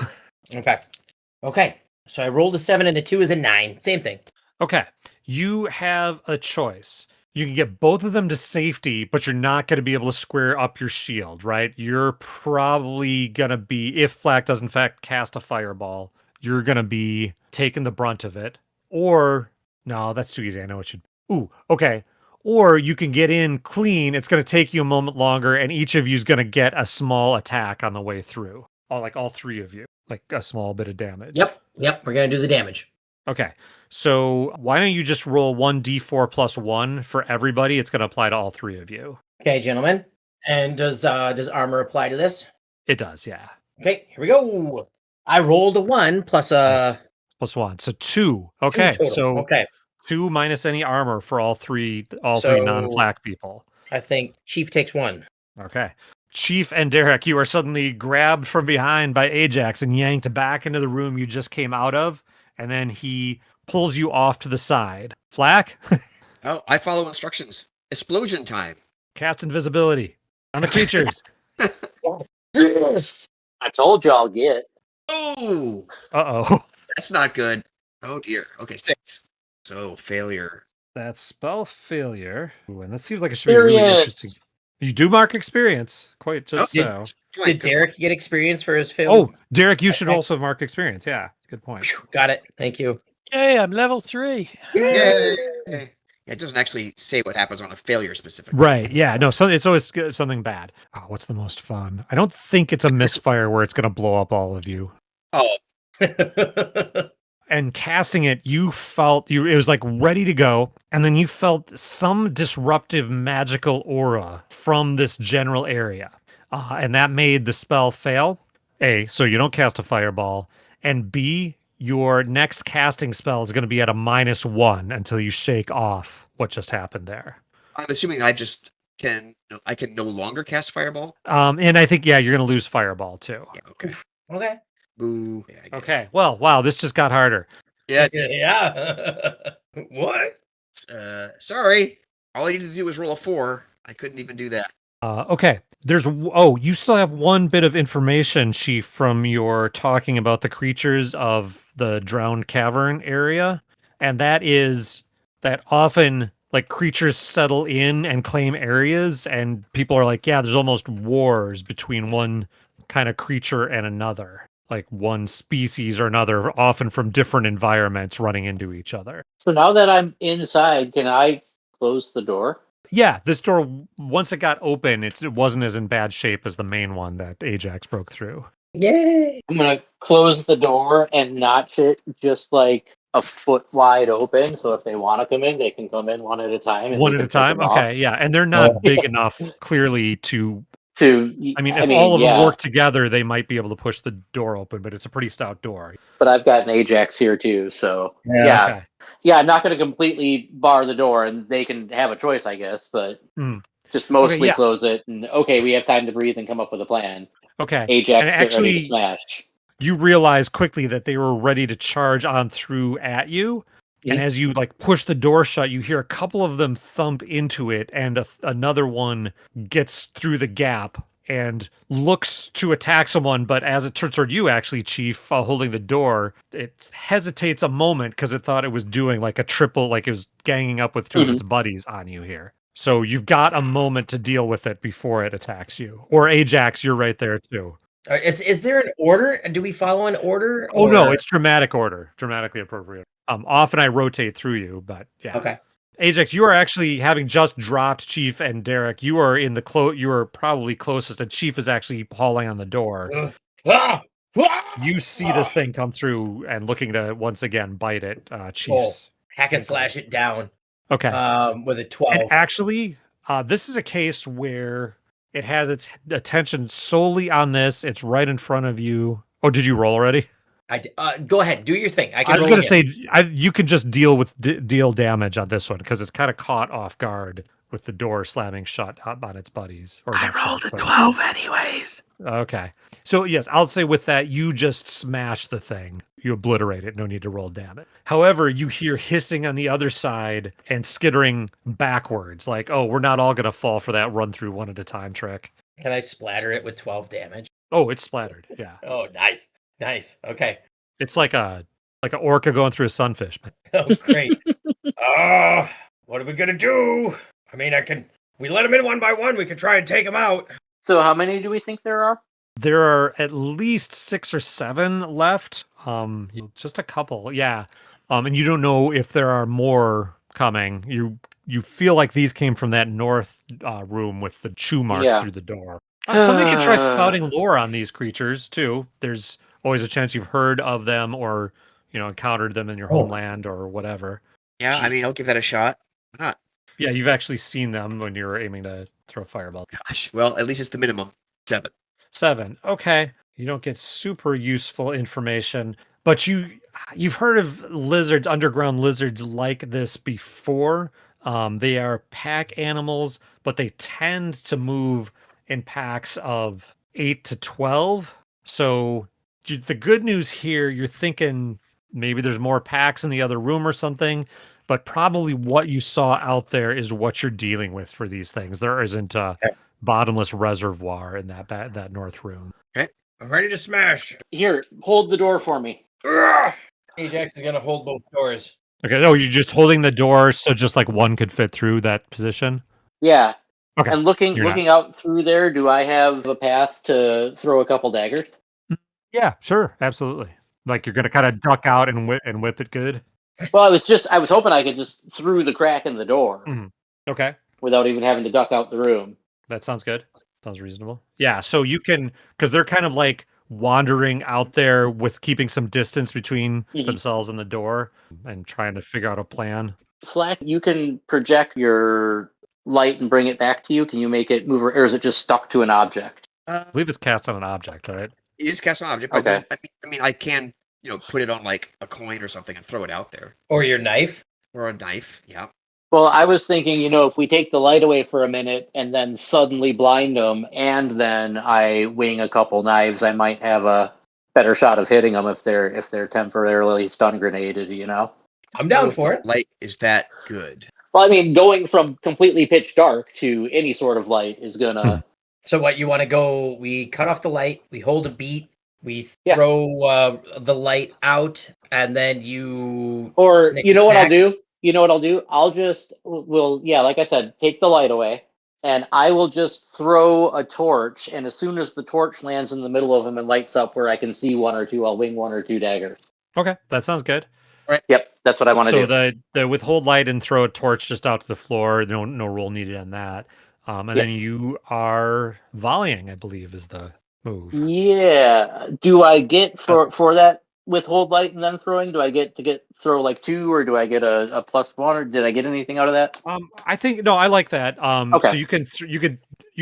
Okay. So I rolled a 7 and a 2 is a 9. Same thing. Okay. You have a choice. You can get both of them to safety, but you're not going to be able to square up your shield, right? You're probably going to be, if Flack does in fact cast a fireball, you're going to be taking the brunt of it. Or, no, that's too easy. I know what you... Ooh, okay. Or you can get in clean. It's going to take you a moment longer, and each of you is going to get a small attack on the way through. All 3 of you, like a small bit of damage. Yep. We're going to do the damage. Okay. So why don't you just roll 1d4 plus 1 for everybody? It's going to apply to all 3 of you. Okay, gentlemen. And does armor apply to this? It does, yeah. Okay, here we go. I rolled a 1 plus a... Nice. Plus 1. So 2. Okay. 2 total. So okay. 2 minus any armor for all 3 So- non-flak people. I think Chief takes 1. Okay. Chief and Derek, you are suddenly grabbed from behind by Ajax and yanked back into the room you just came out of, and then he pulls you off to the side. Flak, Oh, I follow instructions. Explosion time. cast invisibility on the creatures. Yes. I told you I'll get. Oh, Uh-oh. that's not good. Oh dear. Okay, 6. So failure. That's spell failure. Ooh, and that seems like it should be really interesting. You do mark experience. Quite just Oh, so. Did Derek get experience for his fail? Oh, Derek, you should Okay. also mark experience. Yeah, good point. Phew, got it. Thank you. Yay, I'm level 3. Yay. Yeah, it doesn't actually say what happens on a failure specifically. Right. Yeah. No, so it's always something bad. Oh, what's the most fun? I don't think it's a misfire where it's going to blow up all of you. Oh, And casting it, you felt it was like ready to go, and then you felt some disruptive magical aura from this general area, and that made the spell fail. A, so you don't cast a fireball, and B, your next casting spell is going to be at a -1 until you shake off what just happened there. I'm assuming I can no longer cast fireball. And I think you're going to lose fireball too. Yeah, okay. Okay. Boo. Yeah, I get it. Okay. Well, wow, this just got harder. Yeah. Yeah. What? Sorry. All I needed to do was roll a 4. I couldn't even do that. Okay. You still have one bit of information, Chief, from your talking about the creatures of the drowned cavern area, and that is that often like creatures settle in and claim areas, and people are like, yeah, there's almost wars between one kind of creature and another, like one species or another, often from different environments running into each other. So now that I'm inside, can I close the door? Yeah, this door, once it got open, it wasn't as in bad shape as the main one that Ajax broke through. Yay! I'm gonna close the door and notch it just like a foot wide open. So if they want to come in, they can come in one at a time. And One we at can a pick time? them off. Okay, yeah. And they're not big enough, clearly, to... I mean, if all of them work together, they might be able to push the door open, but it's a pretty stout door. But I've got an Ajax here too, so Okay. yeah, I'm not going to completely bar the door, and they can have a choice, I guess, but just mostly close it. And we have time to breathe and come up with a plan. Okay. Ajax, and get actually, ready to smash. You realize quickly that they were ready to charge on through at you. And as you like push the door shut, you hear a couple of them thump into it, and another one gets through the gap and looks to attack someone. But as it turns toward you, actually, Chief, holding the door, it hesitates a moment because it thought it was doing like a triple, like it was ganging up with two of its buddies on you here. So you've got a moment to deal with it before it attacks you. Or Ajax, you're right there too. Is there an order? Do we follow an order? Oh, no, it's dramatic order, dramatically appropriate. Often I rotate through you, but yeah. Okay. Ajax, you are actually, having just dropped Chief and Derek, you are in the you are probably closest, and Chief is actually hauling on the door. You see this thing come through and looking to once again bite it, Chief's. Hack and slash it down. Okay. With a 12. And actually, this is a case where it has its attention solely on this. It's right in front of you. Oh, did you roll already? Go ahead, do your thing. I was going to say you can just deal damage on this one because it's kind of caught off guard with the door slamming shut up on its buddies. I rolled a 12 anyways. Okay, so yes, I'll say with that you just smash the thing. You obliterate it. No need to roll damage. However, you hear hissing on the other side and skittering backwards, like, oh, we're not all going to fall for that run through one at a time trick. Can I splatter it with 12 damage? Oh, it's splattered. Yeah. Oh, nice. Nice. It's like a orca going through a sunfish. Oh, great. What are we gonna do? I mean, we let them in one by one. We could try and take them out. So how many do we think there are? There are at least 6 or 7 left. Just a couple. Yeah. And you don't know if there are more coming. You feel like these came from that north room with the chew marks through the door. Somebody could try spouting lore on these creatures too. There's always a chance you've heard of them or, encountered them in your homeland or whatever. Yeah, I mean, I'll give that a shot. Why not? Yeah, you've actually seen them when you're aiming to throw fireball. Gosh, well, at least it's the minimum. 7. 7. Okay. You don't get super useful information, but you've heard of lizards, underground lizards like this before. They are pack animals, but they tend to move in packs of 8 to 12. So the good news here, you're thinking maybe there's more packs in the other room or something, but probably what you saw out there is what you're dealing with for these things. There isn't a bottomless reservoir in that north room. Okay. I'm ready to smash. Here, hold the door for me. Ajax is gonna hold both doors. Okay. Oh, you're just holding the door so just like one could fit through that position? Yeah. Okay. And looking out through there, do I have a path to throw a couple daggers? Yeah, sure. Absolutely. Like you're going to kind of duck out and whip it good? Well, I was hoping I could just through the crack in the door. Okay. Without even having to duck out the room. That sounds good. Sounds reasonable. Yeah, so you can, because they're kind of like wandering out there with keeping some distance between themselves and the door and trying to figure out a plan. Flack, you can project your light and bring it back to you. Can you make it move, or is it just stuck to an object? I believe it's cast on an object, right? It is cast on object, but Okay. I mean, I can, put it on like a coin or something and throw it out there. Or your knife. Or a knife, yeah. Well, I was thinking, if we take the light away for a minute and then suddenly blind them, and then I wing a couple knives, I might have a better shot of hitting them if they're temporarily stun grenaded. I'm down If for the it. light is that good. Well, I mean, going from completely pitch dark to any sort of light is gonna. So what you want to go? We cut off the light. We hold a beat. We Yeah. throw the light out, and then you. Or sneak you know what I'll back. do? I'll just like I said, take the light away, and I will just throw a torch. And as soon as the torch lands in the middle of them and lights up where I can see one or two, I'll wing one or two daggers. Okay, that sounds good. Yep, that's what I want to So do. the withhold light and throw a torch just out to the floor. No roll needed on that. And then you are volleying, I believe, is the move. Yeah. Do I get for that withhold light and then throwing? Do I get to throw like 2, or do I get a +1, or did I get anything out of that? I think no, I like that. Okay. So you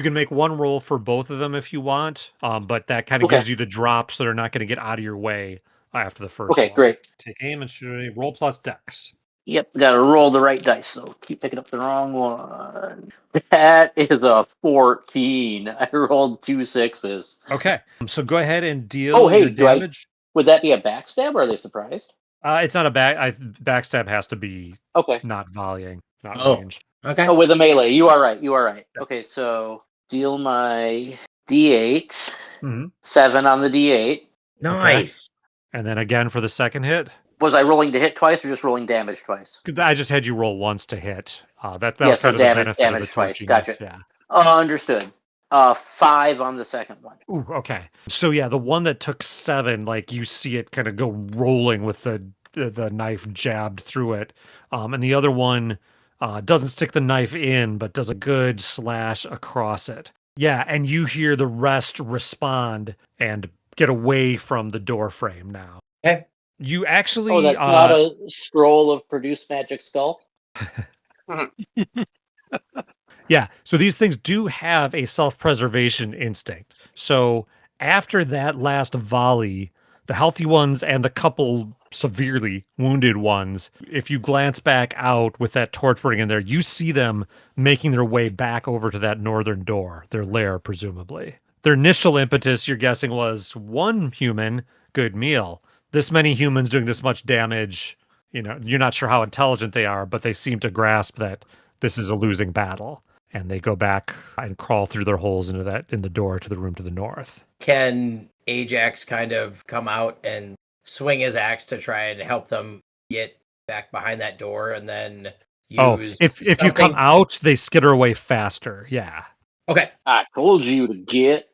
can make one roll for both of them if you want. But that kind of Okay. gives you the drop, so they're not going to get out of your way after the first Okay, one. great. Take aim and shoot. Roll plus dex. Yep, gotta roll the right dice, so keep picking up the wrong one. That is a 14. I rolled 2 6s. Okay, so go ahead and deal Oh, hey, your damage. would that be a backstab, or are they surprised? It's not a backstab. Has to be Okay. not volleying, not Oh. ranged. Okay. Oh, with a melee. You are right. Yeah. Okay, so deal my D8. Mhm. 7 on the D8. Nice. And then again for the second hit. Was I rolling to hit twice or just rolling damage twice? I just had you roll once to hit. That Yeah, was so kind of the benefit of the damage twice. torchiness. Gotcha. Yeah. Understood. 5 on the second one. Ooh, okay. So yeah, the one that took 7, like you see it kind of go rolling with the knife jabbed through it, and the other one doesn't stick the knife in, but does a good slash across it. Yeah, and you hear the rest respond and get away from the door frame now. Okay. You actually Oh, that's not a scroll of produce magic skull? Yeah, so these things do have a self-preservation instinct. So after that last volley, the healthy ones and the couple severely wounded ones, if you glance back out with that torch burning in there, you see them making their way back over to that northern door, their lair, presumably. Their initial impetus, you're guessing, was one human, good meal. This many humans doing this much damage, you're not sure how intelligent they are, but they seem to grasp that this is a losing battle. And they go back and crawl through their holes in the door to the room to the north. Can Ajax kind of come out and swing his axe to try and help them get back behind that door, and then use? If you come out, they skitter away faster. Yeah. Okay. I told you to get.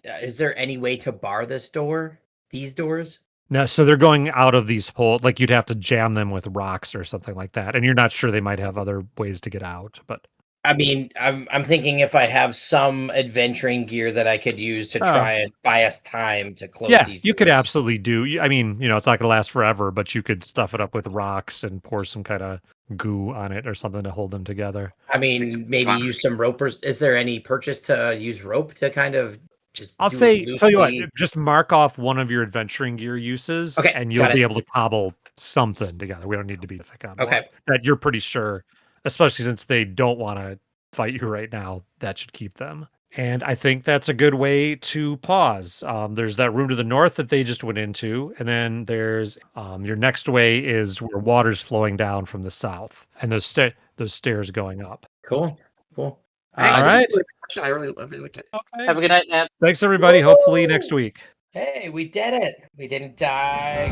Is there any way to bar this door? These doors? No, so they're going out of these holes. Like you'd have to jam them with rocks or something like that, and you're not sure they might have other ways to get out, but. I mean, I'm thinking if I have some adventuring gear that I could use to try and buy us time to close these. You doors. could absolutely do. I mean, it's not going to last forever, but you could stuff it up with rocks and pour some kind of goo on it or something to hold them together. I mean, maybe use some rope. Is there any purchase to use rope to kind of just? Tell you what, just mark off one of your adventuring gear uses, okay, and you'll be able to cobble something together. We don't need to be on okay. That you're pretty sure. Especially since they don't want to fight you right now, that should keep them. And I think that's a good way to pause. There's that room to the north that they just went into, and then there's your next way is where water's flowing down from the south, and those stairs going up. Cool. All right. I really liked it. Okay. Have a good night, man. Thanks, everybody. Hopefully next week. Hey, we did it. We didn't die.